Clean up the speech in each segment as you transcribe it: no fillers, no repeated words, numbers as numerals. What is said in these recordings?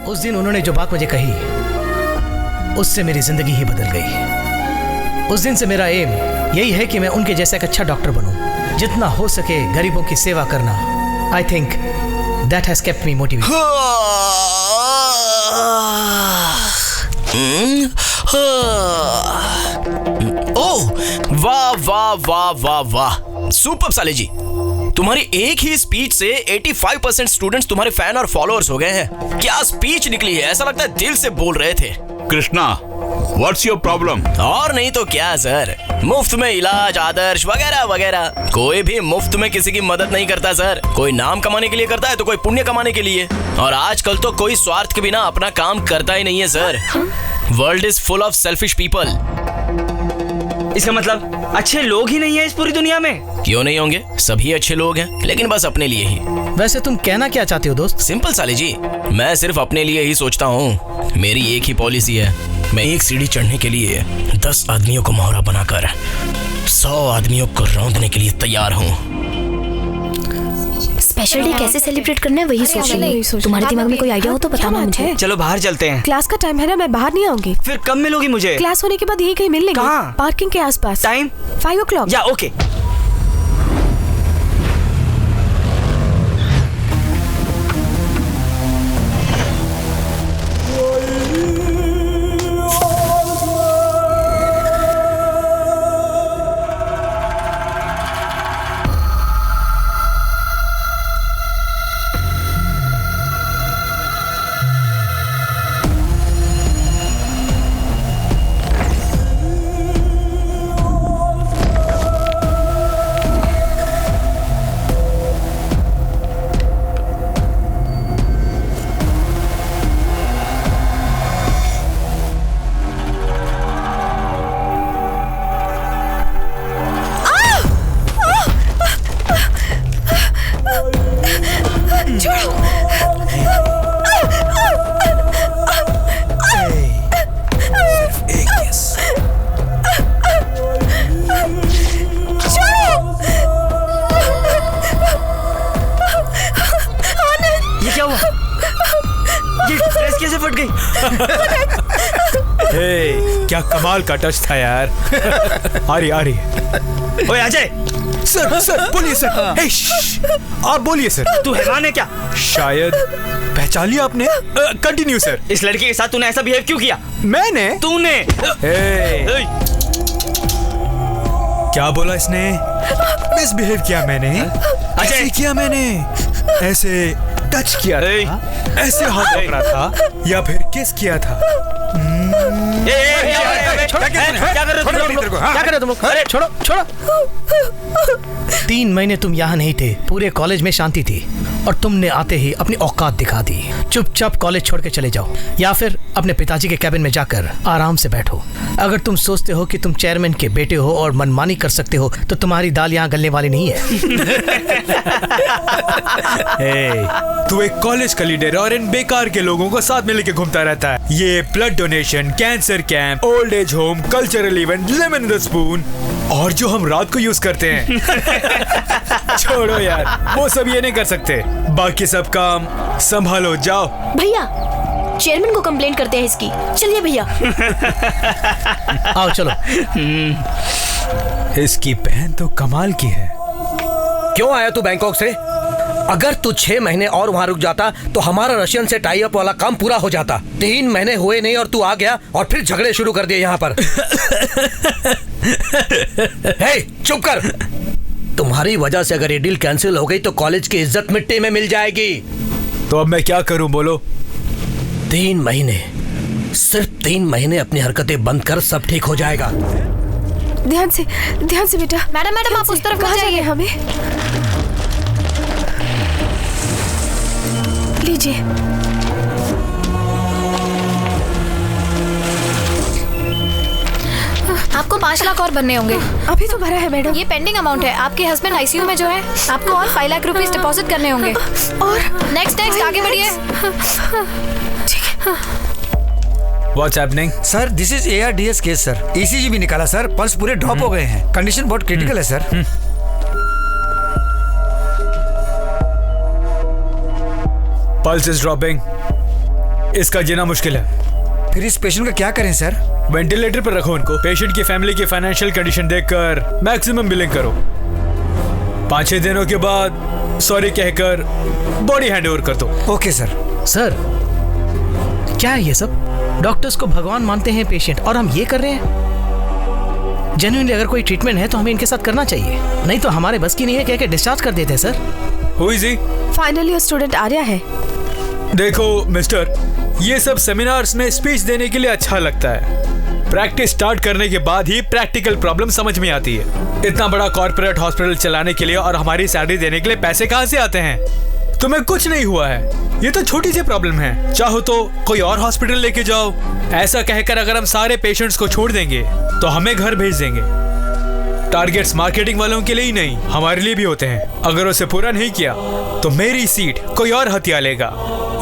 उस दिन उन्होंने जो बात मुझे कही, उससे मेरी जिंदगी ही बदल गई। उस दिन से मेरा एम यही है कि मैं उनके जैसा एक अच्छा डॉक्टर बनूं, जितना हो सके गरीबों की सेवा करना। I think that has kept me motivated. Oh, वाह वाह वाह वाह वाह, सुपर साले जी। तुम्हारी एक ही स्पीच से 85% स्टूडेंट्स तुम्हारे फैन और फॉलोअर्स हो गए हैं। क्या स्पीच निकली है, ऐसा लगता है दिल से बोल रहे थे। Krishna, what's your problem? और नहीं तो क्या सर, मुफ्त में इलाज, आदर्श वगैरह वगैरह। कोई भी मुफ्त में किसी की मदद नहीं करता सर। कोई नाम कमाने के लिए करता है तो कोई पुण्य कमाने के लिए। और आजकल तो कोई स्वार्थ के बिना अपना काम करता ही नहीं है sir. World is full of selfish people. इसका मतलब अच्छे लोग ही नहीं है इस पूरी दुनिया में? क्यों नहीं होंगे, सभी अच्छे लोग हैं, लेकिन बस अपने लिए ही। वैसे तुम कहना क्या चाहते हो दोस्त? सिंपल साले जी, मैं सिर्फ अपने लिए ही सोचता हूँ। मेरी एक ही पॉलिसी है, मैं एक सीढ़ी चढ़ने के लिए 10 आदमियों को मोहरा बनाकर 100 आदमियों को रौंदने के लिए तैयार हूँ। स्पेशल डे कैसे सेलिब्रेट करना है वही सोच रही हूँ। तुम्हारे दिमाग में कोई आइडिया हो तो बताना मुझे। चलो बाहर चलते हैं। क्लास का टाइम है ना, मैं बाहर नहीं आऊंगी। फिर कब मिलोगी मुझे? क्लास होने के बाद यहीं कहीं मिल लेंगे। कहाँ? पार्किंग के आसपास। Time 5 o'clock। या ओके। क्या कमाल का टच था यार। आ रही। ओए अजय। सर बोलिए सर। हे, आप बोलिए सर। तू हैवान है क्या? शायद पहचान लिया आपने। Continue sir. इस लड़के के साथ तूने ऐसा बिहेव क्यों किया? मैंने? तूने? क्या बोला इसने? मिसबिहेव किया मैंने? ऐसे किया मैंने? ऐसे टच किया था? ऐसे हाथ पकड़ा था या फिर किस किया था? क्या कर रहे हो तुम लोग? अरे छोड़ो। 3 महीने तुम यहाँ नहीं थे, पूरे कॉलेज में शांति थी, और तुमने आते ही अपनी औकात दिखा दी। चुपचाप कॉलेज छोड़ के चले जाओ, या फिर अपने पिताजी के कैबिन में जाकर आराम से बैठो। अगर तुम सोचते हो कि तुम चेयरमैन के बेटे हो और मनमानी कर सकते हो, तो तुम्हारी दाल यहाँ गलने वाली नहीं है। तू एक कॉलेज का लीडर और इन बेकार के लोगों को साथ में लेके घूमता रहता है। ये blood donation, cancer camp, old age home, cultural event, lemon in the spoon, और जो हम रात को यूज करते हैं। छोड़ो यार, वो सब ये नहीं कर सकते। बाकी सब काम संभालो, जाओ। भैया, चेयरमैन को कंप्लेंट करते हैं इसकी। चलिए भैया। आओ चलो। इसकी बहन तो कमाल की है। क्यों आया तू बैंकॉक से? अगर तू 6 महीने और वहाँ रुक जाता तो हमारा रशियन से टाई अप वाला काम पूरा हो जाता। 3 महीने हुए नहीं और तू आ गया और फिर झगड़े शुरू कर दिए यहाँ पर। हे, चुप कर। तुम्हारी वजह से अगर ये डील कैंसिल हो गई तो कॉलेज की इज्जत मिट्टी में मिल जाएगी। तो अब मैं क्या करूं, बोलो? 3 महीने, सिर्फ 3 महीने अपनी हरकतें बंद कर, सब ठीक हो जाएगा। ध्यान से बेटा। मैडम आप उस तरफ कहाँ जाइए? हमें लीजिए। आपको 5 लाख और भरने होंगे। अभी तो भरा है मैडम। ये पेंडिंग अमाउंट है। आपके हस्बैंड आईसीयू में जो है, आपको और 5 लाख रुपीस डिपॉजिट करने होंगे। और नेक्स्ट आगे बढ़िए। ठीक है। What's happening? Sir, this is ARDS case sir. ECG भी निकाला सर, पल्स पूरे ड्रॉप हो गए हैं। कंडीशन बहुत क्रिटिकल है सर। Pulse is dropping. इसका जीना मुश्किल है। फिर इस पेशेंट का क्या करें सर? वेंटिलेटर पर रखो उनको। पेशेंट की फैमिली की फाइनेंशियल कंडीशन देखकर मैक्सिमम बिलिंग करो। 5-6 दिनों के बाद सॉरी कहकर बॉडी हैंडओवर कर दो। Okay sir. सर क्या है ये सब? डॉक्टर्स को भगवान मानते हैं पेशेंट, और हम ये कर रहे हैं। जेन्युइनली अगर कोई ट्रीटमेंट है तो हमें इनके साथ करना चाहिए, नहीं तो हमारे बस की नहीं है कह के डिस्चार्ज कर देते हैं sir. Who is he? Finally ये स्टूडेंट आर्या है। देखो मिस्टर, ये सब सेमिनार्स में स्पीच देने के लिए अच्छा लगता है। प्रैक्टिस स्टार्ट करने के बाद ही प्रैक्टिकल प्रॉब्लम समझ में आती है। इतना बड़ा कॉर्पोरेट हॉस्पिटल चलाने के लिए और हमारी सैलरी देने के लिए पैसे कहाँ से आते हैं? तुम्हें कुछ नहीं हुआ है, ये तो छोटी सी प्रॉब्लम है। चाहो तो कोई और हॉस्पिटल लेके जाओ। ऐसा कहकर अगर हम सारे पेशेंट्स को छोड़ देंगे तो हमें घर भेज देंगे। टारगेट्स मार्केटिंग वालों के लिए ही नहीं, हमारे लिए भी होते हैं। अगर उसे पूरा नहीं किया तो मेरी सीट कोई और हत्या लेगा।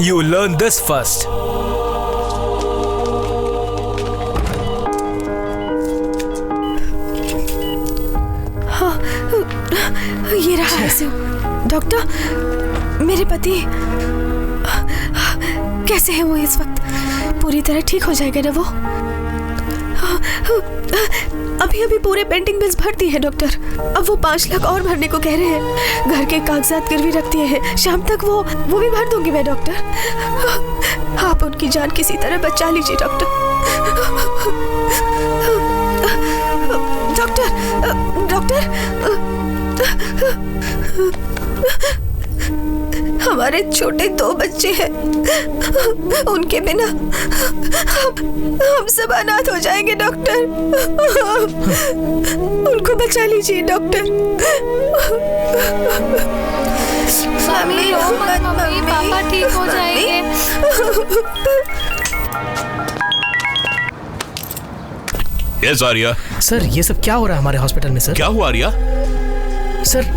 You learn this first. ये रहा ऐसे। डॉक्टर, मेरे पति कैसे है वो इस वक्त? पूरी तरह ठीक हो जाएगा ना वो? अभी अभी पूरे पेंडिंग बिल्स भर दिए हैं डॉक्टर। अब वो 5 लाख और भरने को कह रहे हैं। घर के कागजात गिरवी रख दिए हैं। शाम तक वो भी भर दूंगी मैं डॉक्टर। आप उनकी जान किसी तरह बचा लीजिए डॉक्टर। डॉक्टर, हमारे छोटे 2 बच्चे हैं। उनके बिना हम सब अनाथ हो जाएंगे डॉक्टर। उनको बचा लीजिए डॉक्टर। मम्मी रो मत मम्मी, पापा ठीक हो जाएंगे। यस आर्या। सर ये सब क्या हो रहा है हमारे हॉस्पिटल में? सर क्या हुआ आर्या? सर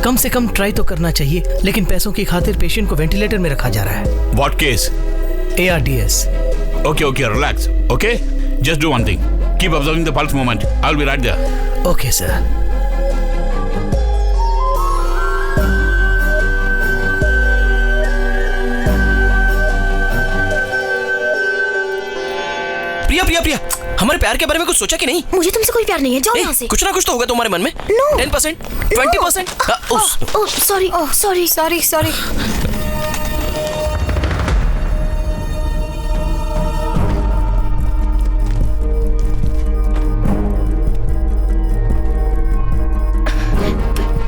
कम से कम ट्राई तो करना चाहिए, लेकिन पैसों की खातिर पेशेंट को वेंटिलेटर में रखा जा रहा है। What case? ARDS। Okay, relax. Okay, just do one thing. Keep observing the pulse movement. I'll be right there. Okay, sir. प्रिया, हमारे प्यार के बारे में कुछ सोचा कि नहीं? मुझे तुमसे कोई प्यार नहीं है, जाओ यहाँ से। कुछ ना कुछ तो होगा तुम्हारे मन में। No. 10%, 20%। Sorry.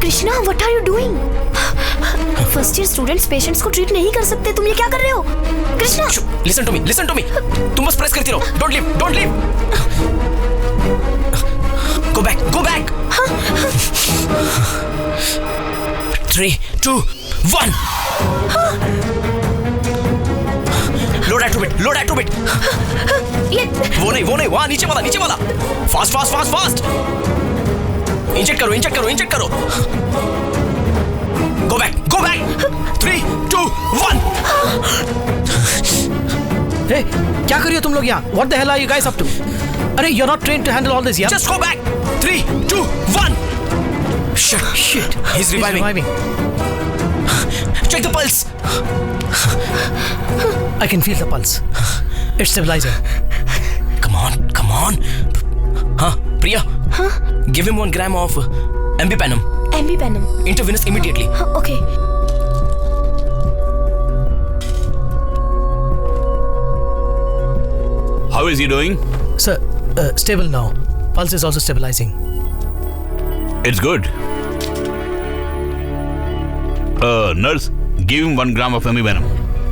Krishna, what are you doing? First year students patients को ट्रीट नहीं कर सकते, तुम ये क्या कर रहे हो? Krishna, listen to me. तुम बस प्रेस करती रहो। Don't leave. Go back. 3, 2, 1। Load at to bit। वो नहीं, वहाँ नीचे वाला। Fast। इंजेक्ट करो। Go back। 3, 2, 1। Hey, क्या कर रही हो तुम लोग यहाँ? What the hell are you guys up to? अरे you're not trained to handle all this, yeah? Just go back। 3, 2, 1। Shit. He's reviving. Check the pulse. I can feel the pulse. It's stabilizing. Come on. हाँ, प्रिया। हाँ? Give him 1 gram of Ambipanum. Intravenous immediately. हाँ, okay. How is he doing? Sir, stable now. Pulse is also stabilizing. It's good. Nurse, give him 1 gram of Ambipanum.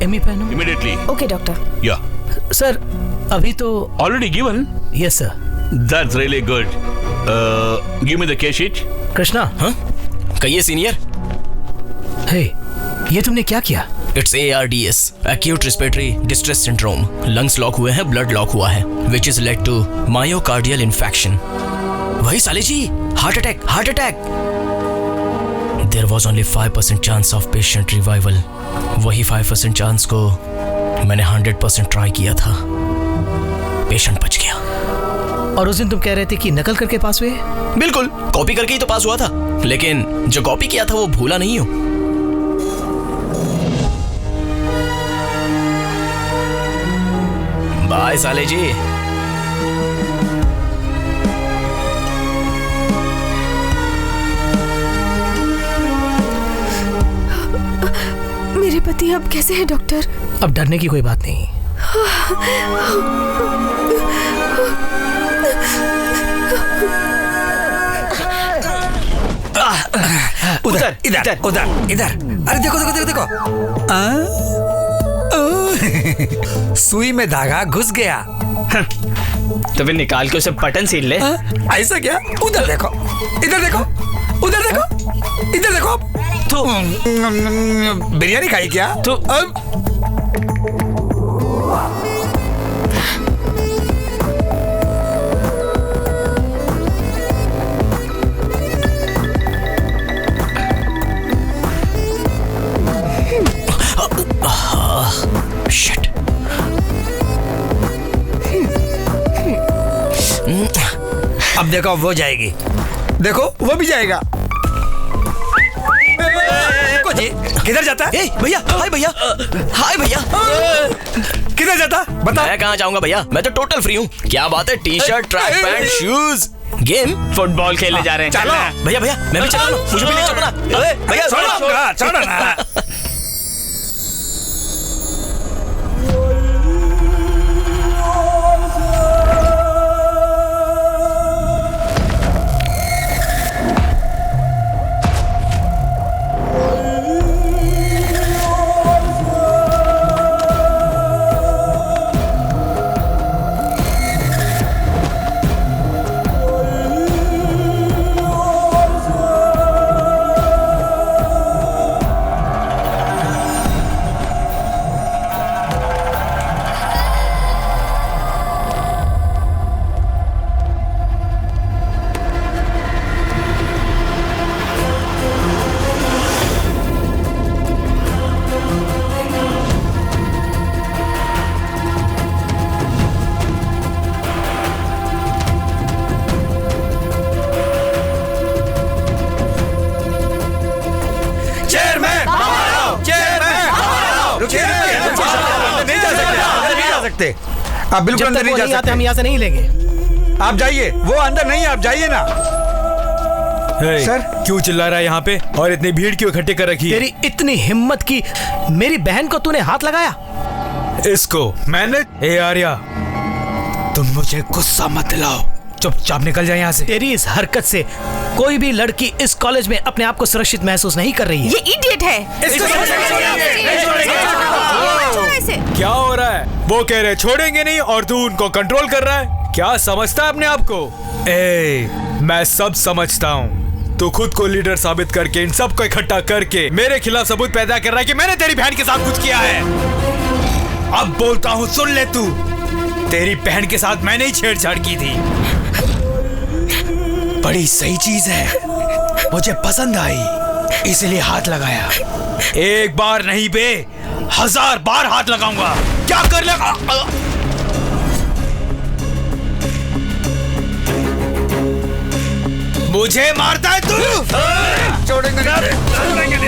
Ambipanum? Immediately. Okay doctor. Yeah. Sir, अभी तो Already given? Yes, sir. That's really good. Give me the case sheet. Krishna, हाँ? कहिए senior. Hey, ये तुमने क्या किया? It's ARDS, Acute Respiratory Distress Syndrome. Lungs lock हुए हैं, blood लॉक हुआ है, which is led to myocardial infarction. वही साले जी, heart attack. There was only 5% chance of patient revival. वही 5% chance को मैंने 100% ट्राई किया था। पेशेंट बच गया। और उस दिन तुम कह रहे थे कि नकल करके पास हुए? बिल्कुल, कॉपी करके ही तो पास हुआ था, लेकिन जो कॉपी किया था वो भूला नहीं हूं। बाय साले जी। मेरे पति अब कैसे हैं डॉक्टर? अब डरने की कोई बात नहीं। उधर इधर उधर इधर। अरे देखो देखो देखो देखो। सुई में धागा घुस गया। तो फिर निकाल के उसे बटन सील ले। ऐसा क्या? उधर देखो, इधर देखो, उधर देखो, इधर देखो। तो बिरयानी खाई क्या? तो शिट। अब देखो वो जाएगी, देखो वो भी जाएगा। जी किधर जाता है? भैया, हाय भैया, हाय भैया। किधर जाता? बता। मैं कहाँ जाऊंगा भैया, मैं तो टोटल फ्री हूँ। क्या बात है, T shirt, track pant, shoes, game, football खेलने जा रहे हैं। चलो भैया भैया मैं भी चल रहा हूँ, मुझे भी ले चलो ना। अरे भैया छोड़ो ना। आप बिल्कुल अंदर नहीं जा सकते। हम यहाँ से नहीं लेंगे। आप जाइए, वो अंदर नहीं है, आप जाइए ना। सर क्यों चिल्ला रहा है यहाँ पे और इतनी भीड़ क्यों इकट्ठी कर रखी है? तेरी इतनी हिम्मत की मेरी बहन को तूने हाथ लगाया? इसको मैंने? ए आर्या, तुम मुझे गुस्सा मत दिलाओ, चुपचाप निकल जाए यहाँ से। तेरी इस हरकत से कोई भी लड़की इस कॉलेज में अपने आप को सुरक्षित महसूस नहीं कर रही है। ये इडियट है। क्या हो रहा है? वो कह रहे छोड़ेंगे नहीं और तू उनको कंट्रोल कर रहा है। क्या समझता है अपने आप को? मैं सब समझता हूँ। तू खुद को लीडर साबित करके इन सब को इकट्ठा करके मेरे खिलाफ सबूत पैदा कर रहा है कि मैंने तेरी बहन के साथ कुछ किया है। अब बोलता हूँ, सुन ले तू। तेरी बहन के साथ मैंने ही छेड़छाड़ की थी। बड़ी सही चीज है, मुझे पसंद आई, इसलिए हाथ लगाया। एक बार नहीं बे, 1000 बार हाथ लगाऊंगा। क्या कर लगा? मुझे मारता है तू? छोड़ेंगे नहीं।